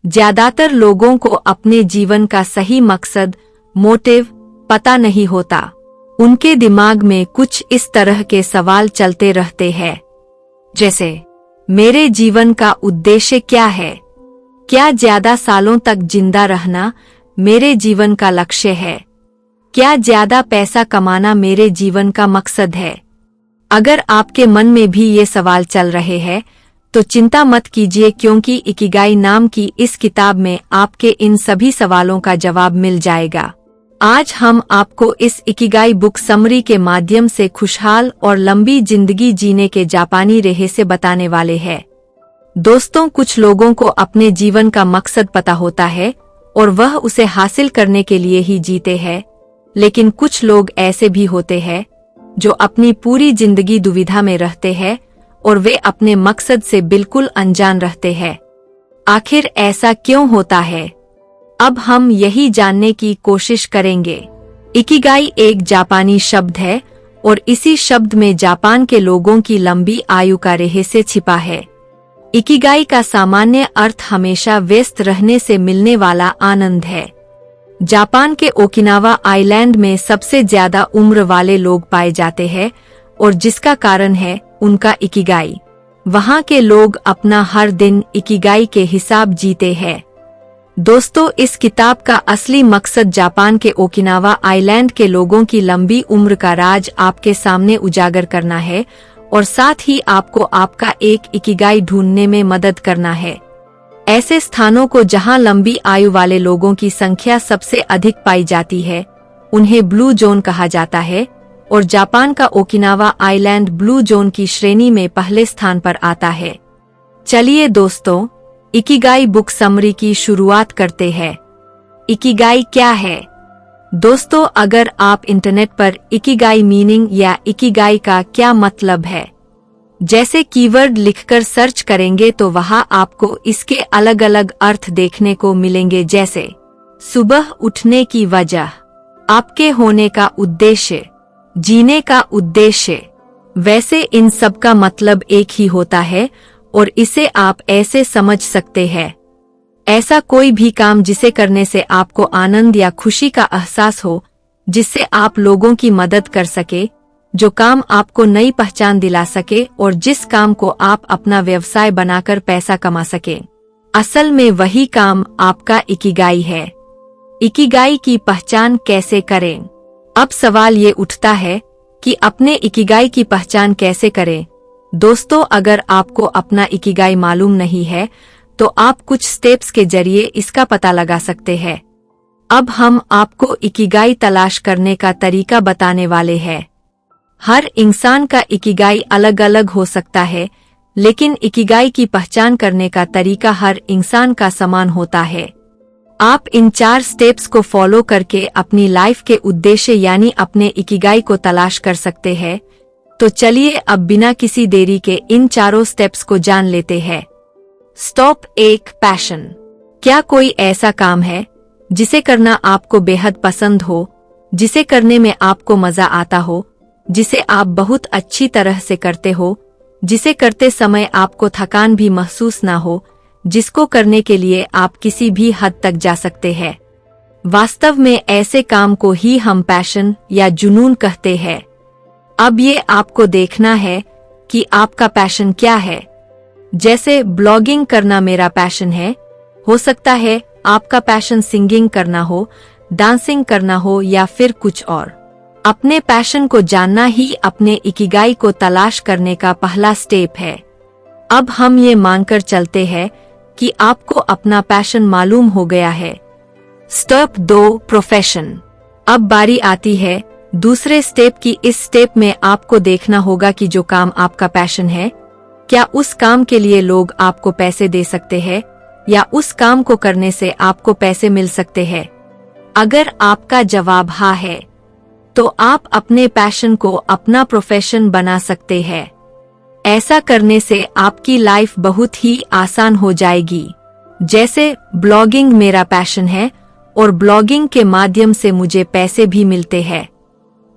ज्यादातर लोगों को अपने जीवन का सही मकसद, मोटिव पता नहीं होता। उनके दिमाग में कुछ इस तरह के सवाल चलते रहते हैं, जैसे मेरे जीवन का उद्देश्य क्या है? क्या ज्यादा सालों तक जिंदा रहना मेरे जीवन का लक्ष्य है? क्या ज्यादा पैसा कमाना मेरे जीवन का मकसद है? अगर आपके मन में भी ये सवाल चल रहे हैं तो चिंता मत कीजिए, क्योंकि इकिगाई नाम की इस किताब में आपके इन सभी सवालों का जवाब मिल जाएगा। आज हम आपको इस इकिगाई बुक समरी के माध्यम से खुशहाल और लंबी जिंदगी जीने के जापानी रहस्य बताने वाले हैं। दोस्तों, कुछ लोगों को अपने जीवन का मकसद पता होता है और वह उसे हासिल करने के लिए ही जीते हैं, लेकिन कुछ लोग ऐसे भी होते हैं जो अपनी पूरी जिंदगी दुविधा में रहते हैं और वे अपने मकसद से बिल्कुल अनजान रहते हैं। आखिर ऐसा क्यों होता है? अब हम यही जानने की कोशिश करेंगे। इकिगाई एक जापानी शब्द है और इसी शब्द में जापान के लोगों की लंबी आयु का रहस्य छिपा है। इकिगाई का सामान्य अर्थ हमेशा व्यस्त रहने से मिलने वाला आनंद है। जापान के ओकिनावा आइलैंड में सबसे ज्यादा उम्र वाले लोग पाए जाते हैं और जिसका कारण है उनका इकिगाई। वहाँ के लोग अपना हर दिन इकिगाई के हिसाब जीते हैं। दोस्तों, इस किताब का असली मकसद जापान के ओकिनावा आइलैंड के लोगों की लंबी उम्र का राज आपके सामने उजागर करना है और साथ ही आपको आपका एक इकिगाई ढूंढने में मदद करना है। ऐसे स्थानों को जहां लंबी आयु वाले लोगों की संख्या सबसे अधिक पाई जाती है, उन्हें ब्लू जोन कहा जाता है और जापान का ओकिनावा आइलैंड ब्लू जोन की श्रेणी में पहले स्थान पर आता है। चलिए दोस्तों, इकिगाई बुक समरी की शुरुआत करते हैं। इकिगाई क्या है? दोस्तों, अगर आप इंटरनेट पर इकिगाई मीनिंग या इकिगाई का क्या मतलब है जैसे कीवर्ड लिखकर सर्च करेंगे तो वहां आपको इसके अलग अलग अर्थ देखने को मिलेंगे, जैसे सुबह उठने की वजह, आपके होने का उद्देश्य, जीने का उद्देश्य। वैसे इन सब का मतलब एक ही होता है और इसे आप ऐसे समझ सकते हैं, ऐसा कोई भी काम जिसे करने से आपको आनंद या खुशी का एहसास हो, जिससे आप लोगों की मदद कर सके, जो काम आपको नई पहचान दिला सके और जिस काम को आप अपना व्यवसाय बनाकर पैसा कमा सके। असल में वही काम आपका इकिगाई है। इकिगाई की पहचान कैसे करें? अब सवाल ये उठता है कि अपने इकिगाई की पहचान कैसे करें। दोस्तों, अगर आपको अपना इकिगाई मालूम नहीं है तो आप कुछ स्टेप्स के जरिए इसका पता लगा सकते हैं। अब हम आपको इकिगाई तलाश करने का तरीका बताने वाले हैं। हर इंसान का इकिगाई अलग अलग हो सकता है, लेकिन इकिगाई की पहचान करने का तरीका हर इंसान का समान होता है। आप इन 4 स्टेप्स को फॉलो करके अपनी लाइफ के उद्देश्य यानी अपने इकिगाई को तलाश कर सकते हैं। तो चलिए अब बिना किसी देरी के इन चारों स्टेप्स को जान लेते हैं। Step 1, passion. क्या कोई ऐसा काम है जिसे करना आपको बेहद पसंद हो, जिसे करने में आपको मजा आता हो, जिसे आप बहुत अच्छी तरह से करते हो, जिसे करते समय आपको थकान भी महसूस ना हो, जिसको करने के लिए आप किसी भी हद तक जा सकते हैं? वास्तव में ऐसे काम को ही हम पैशन या जुनून कहते हैं। अब ये आपको देखना है कि आपका पैशन क्या है। जैसे ब्लॉगिंग करना मेरा पैशन है, हो सकता है आपका पैशन सिंगिंग करना हो, डांसिंग करना हो या फिर कुछ और। अपने पैशन को जानना ही अपने इकिगाई को तलाश करने का पहला स्टेप है। अब हम ये मानकर चलते हैं कि आपको अपना पैशन मालूम हो गया है। Step 2, profession. अब बारी आती है दूसरे स्टेप की। इस स्टेप में आपको देखना होगा कि जो काम आपका पैशन है, क्या उस काम के लिए लोग आपको पैसे दे सकते हैं या उस काम को करने से आपको पैसे मिल सकते हैं। अगर आपका जवाब हाँ है तो आप अपने पैशन को अपना प्रोफेशन बना सकते हैं। ऐसा करने से आपकी लाइफ बहुत ही आसान हो जाएगी। जैसे ब्लॉगिंग मेरा पैशन है और ब्लॉगिंग के माध्यम से मुझे पैसे भी मिलते हैं।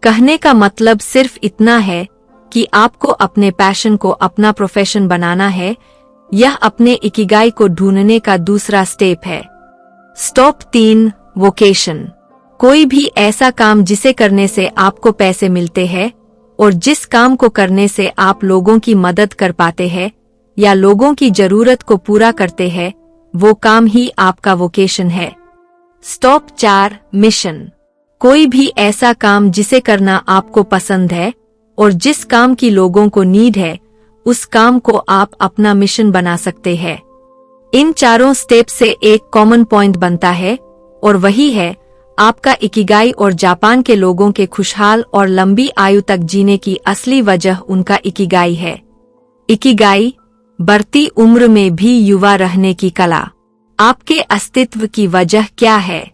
कहने का मतलब सिर्फ इतना है कि आपको अपने पैशन को अपना प्रोफेशन बनाना है, यह अपने इकिगाई को ढूंढने का दूसरा स्टेप है। Step 3, vocation. कोई भी ऐसा काम जिसे करने से आपको पैसे मिलते हैं और जिस काम को करने से आप लोगों की मदद कर पाते हैं या लोगों की जरूरत को पूरा करते हैं, वो काम ही आपका वोकेशन है। Step 4, mission. कोई भी ऐसा काम जिसे करना आपको पसंद है और जिस काम की लोगों को नीड है, उस काम को आप अपना मिशन बना सकते हैं। इन चारों स्टेप से एक कॉमन पॉइंट बनता है और वही है आपका इकिगाई और जापान के लोगों के खुशहाल और लंबी आयु तक जीने की असली वजह उनका इकिगाई है। इकिगाई, बढ़ती उम्र में भी युवा रहने की कला। आपके अस्तित्व की वजह क्या है?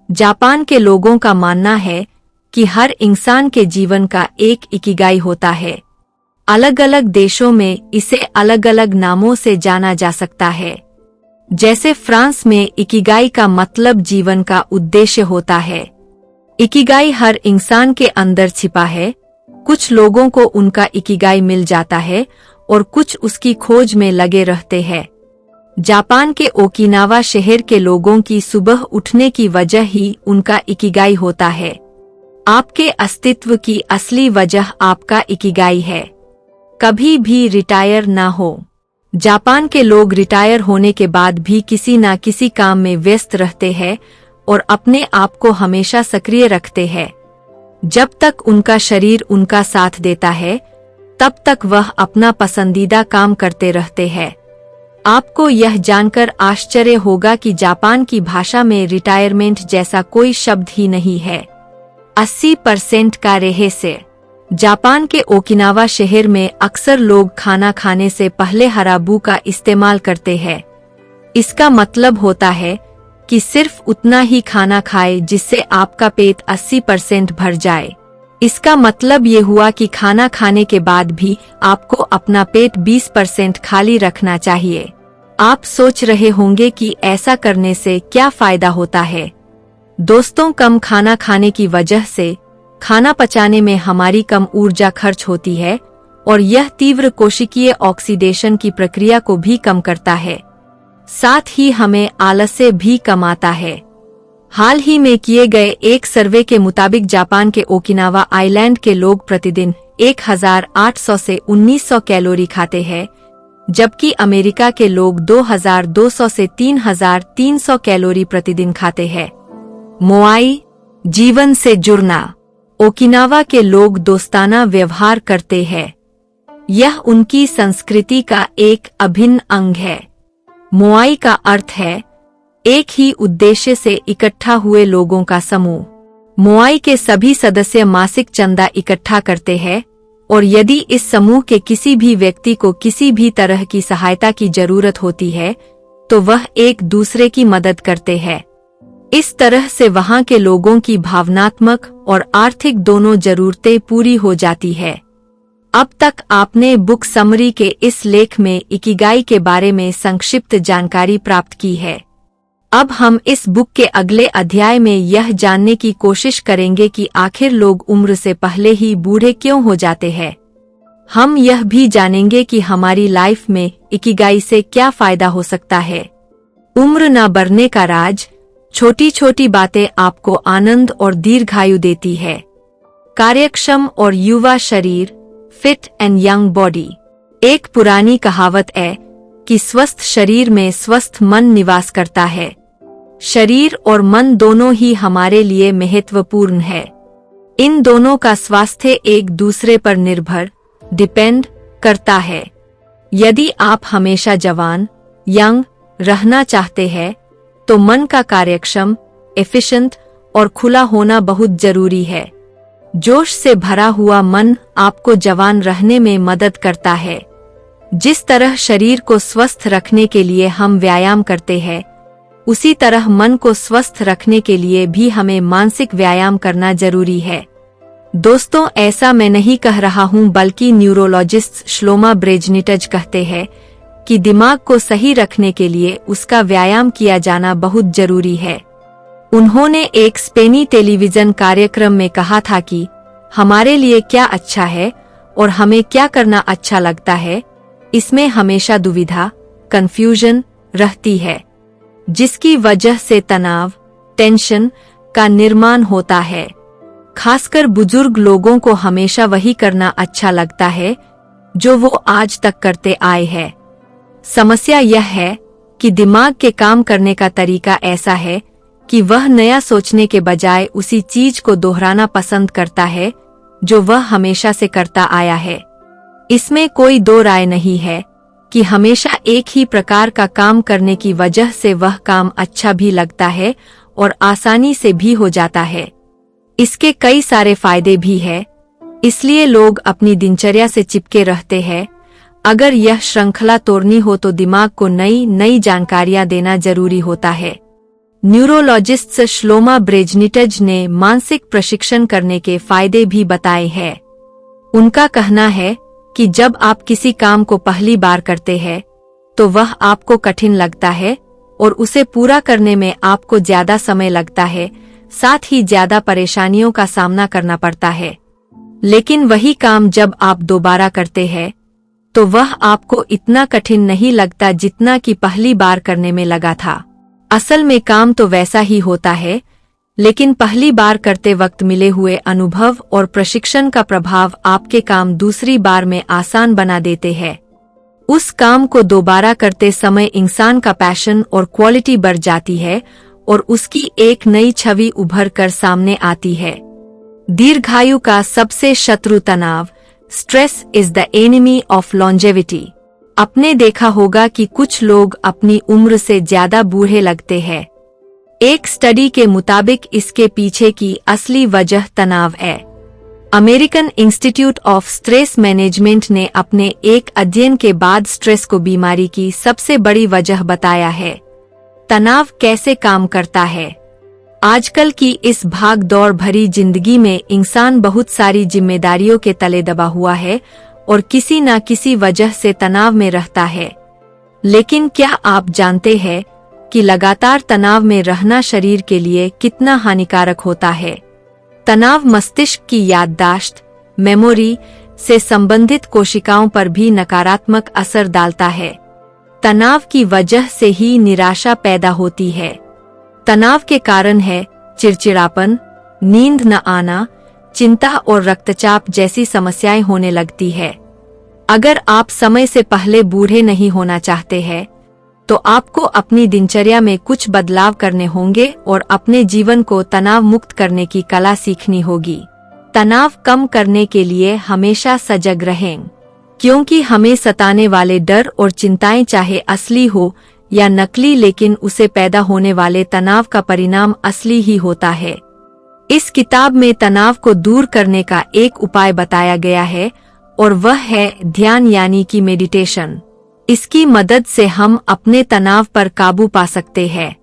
जापान के लोगों का मानना है कि हर इंसान के जीवन का एक इकिगाई होता है। अलग अलग देशों में इसे अलग अलग नामों से जाना जा सकता है। जैसे फ्रांस में इकिगाई का मतलब जीवन का उद्देश्य होता है। इकिगाई हर इंसान के अंदर छिपा है। कुछ लोगों को उनका इकिगाई मिल जाता है और कुछ उसकी खोज में लगे रहते हैं। जापान के ओकिनावा शहर के लोगों की सुबह उठने की वजह ही उनका इकिगाई होता है। आपके अस्तित्व की असली वजह आपका इकिगाई है। कभी भी रिटायर ना हो। जापान के लोग रिटायर होने के बाद भी किसी न किसी काम में व्यस्त रहते हैं और अपने आप को हमेशा सक्रिय रखते हैं। जब तक उनका शरीर उनका साथ देता है, तब तक वह अपना पसंदीदा काम करते रहते हैं। आपको यह जानकर आश्चर्य होगा कि जापान की भाषा में रिटायरमेंट जैसा कोई शब्द ही नहीं है। 80% का रहस्य। जापान के ओकिनावा शहर में अक्सर लोग खाना खाने से पहले हराबू का इस्तेमाल करते हैं। इसका मतलब होता है कि सिर्फ उतना ही खाना खाए जिससे आपका पेट 80% भर जाए। इसका मतलब ये हुआ कि खाना खाने के बाद भी आपको अपना पेट 20% खाली रखना चाहिए। आप सोच रहे होंगे कि ऐसा करने से क्या फायदा होता है। दोस्तों, कम खाना खाने की वजह से खाना पचाने में हमारी कम ऊर्जा खर्च होती है और यह तीव्र कोशिकीय ऑक्सीडेशन की प्रक्रिया को भी कम करता है। साथ ही हमें आलस्य भी कम आता है। हाल ही में किए गए एक सर्वे के मुताबिक जापान के ओकिनावा आइलैंड के लोग प्रतिदिन 1800 से 1900 कैलोरी खाते हैं, जबकि अमेरिका के लोग 2200 से 3300 कैलोरी प्रतिदिन खाते हैं। मोआई, जीवन से जुड़ना। ओकिनावा के लोग दोस्ताना व्यवहार करते हैं। यह उनकी संस्कृति का एक अभिन्न अंग है। मोआई का अर्थ है एक ही उद्देश्य से इकट्ठा हुए लोगों का समूह। मोआई के सभी सदस्य मासिक चंदा इकट्ठा करते हैं और यदि इस समूह के किसी भी व्यक्ति को किसी भी तरह की सहायता की जरूरत होती है तो वह एक दूसरे की मदद करते हैं। इस तरह से वहां के लोगों की भावनात्मक और आर्थिक दोनों जरूरतें पूरी हो जाती है। अब तक आपने बुक समरी के इस लेख में इकिगाई के बारे में संक्षिप्त जानकारी प्राप्त की है। अब हम इस बुक के अगले अध्याय में यह जानने की कोशिश करेंगे कि आखिर लोग उम्र से पहले ही बूढ़े क्यों हो जाते हैं। हम यह भी जानेंगे कि हमारी लाइफ में इकिगाई से क्या फायदा हो सकता है। उम्र न बढ़ने का राज। छोटी छोटी बातें आपको आनंद और दीर्घायु देती है। कार्यक्षम और युवा शरीर, फिट एंड यंग बॉडी। एक पुरानी कहावत है कि स्वस्थ शरीर में स्वस्थ मन निवास करता है। शरीर और मन दोनों ही हमारे लिए महत्वपूर्ण है। इन दोनों का स्वास्थ्य एक दूसरे पर निर्भर डिपेंड करता है। यदि आप हमेशा जवान यंग रहना चाहते हैं तो मन का कार्यक्षम एफिशिएंट और खुला होना बहुत जरूरी है। जोश से भरा हुआ मन आपको जवान रहने में मदद करता है। जिस तरह शरीर को स्वस्थ रखने के लिए हम व्यायाम करते हैं, उसी तरह मन को स्वस्थ रखने के लिए भी हमें मानसिक व्यायाम करना जरूरी है। दोस्तों, ऐसा मैं नहीं कह रहा हूं, बल्कि न्यूरोलॉजिस्ट श्लोमा ब्रेजनिटज कहते हैं कि दिमाग को सही रखने के लिए उसका व्यायाम किया जाना बहुत जरूरी है। उन्होंने एक स्पेनी टेलीविजन कार्यक्रम में कहा था कि हमारे लिए क्या अच्छा है और हमें क्या करना अच्छा लगता है, इसमें हमेशा दुविधा कंफ्यूजन रहती है, जिसकी वजह से तनाव, टेंशन का निर्माण होता है। खासकर बुजुर्ग लोगों को हमेशा वही करना अच्छा लगता है जो वो आज तक करते आए हैं। समस्या यह है कि दिमाग के काम करने का तरीका ऐसा है कि वह नया सोचने के बजाय उसी चीज को दोहराना पसंद करता है जो वह हमेशा से करता आया है। इसमें कोई दो राय नहीं है कि हमेशा एक ही प्रकार का काम करने की वजह से वह काम अच्छा भी लगता है और आसानी से भी हो जाता है। इसके कई सारे फायदे भी हैं, इसलिए लोग अपनी दिनचर्या से चिपके रहते हैं। अगर यह श्रृंखला तोड़नी हो तो दिमाग को नई नई जानकारियां देना जरूरी होता है। न्यूरोलॉजिस्ट श्लोमा ब्रेजनिटज ने मानसिक प्रशिक्षण करने के फायदे भी बताए हैं। उनका कहना है कि जब आप किसी काम को पहली बार करते हैं तो वह आपको कठिन लगता है और उसे पूरा करने में आपको ज्यादा समय लगता है, साथ ही ज्यादा परेशानियों का सामना करना पड़ता है। लेकिन वही काम जब आप दोबारा करते हैं तो वह आपको इतना कठिन नहीं लगता जितना कि पहली बार करने में लगा था। असल में काम तो वैसा ही होता है, लेकिन पहली बार करते वक्त मिले हुए अनुभव और प्रशिक्षण का प्रभाव आपके काम दूसरी बार में आसान बना देते हैं। उस काम को दोबारा करते समय इंसान का पैशन और क्वालिटी बढ़ जाती है और उसकी एक नई छवि उभर कर सामने आती है। दीर्घायु का सबसे शत्रु तनाव, stress is the enemy of longevity. आपने देखा होगा कि कुछ लोग अपनी उम्र से ज्यादा बूढ़े लगते हैं। एक स्टडी के मुताबिक इसके पीछे की असली वजह तनाव है। American institute of stress management ने अपने एक अध्ययन के बाद स्ट्रेस को बीमारी की सबसे बड़ी वजह बताया है। तनाव कैसे काम करता है? आजकल की इस भाग दौड़ भरी जिंदगी में इंसान बहुत सारी जिम्मेदारियों के तले दबा हुआ है और किसी न किसी वजह से तनाव में रहता है। लेकिन क्या आप जानते हैं कि लगातार तनाव में रहना शरीर के लिए कितना हानिकारक होता है? तनाव मस्तिष्क की याददाश्त, मेमोरी से संबंधित कोशिकाओं पर भी नकारात्मक असर डालता है। तनाव की वजह से ही निराशा पैदा होती है। तनाव के कारण है चिड़चिड़ापन, नींद न आना, चिंता और रक्तचाप जैसी समस्याएं होने लगती है। अगर आप समय से पहले बूढ़े नहीं होना चाहते हैं तो आपको अपनी दिनचर्या में कुछ बदलाव करने होंगे और अपने जीवन को तनाव मुक्त करने की कला सीखनी होगी। तनाव कम करने के लिए हमेशा सजग रहें, क्योंकि हमें सताने वाले डर और चिंताएं चाहे असली हो या नकली, लेकिन उसे पैदा होने वाले तनाव का परिणाम असली ही होता है। इस किताब में तनाव को दूर करने का एक उपाय बताया गया है और वह है ध्यान यानी कि मेडिटेशन। इसकी मदद से हम अपने तनाव पर काबू पा सकते हैं।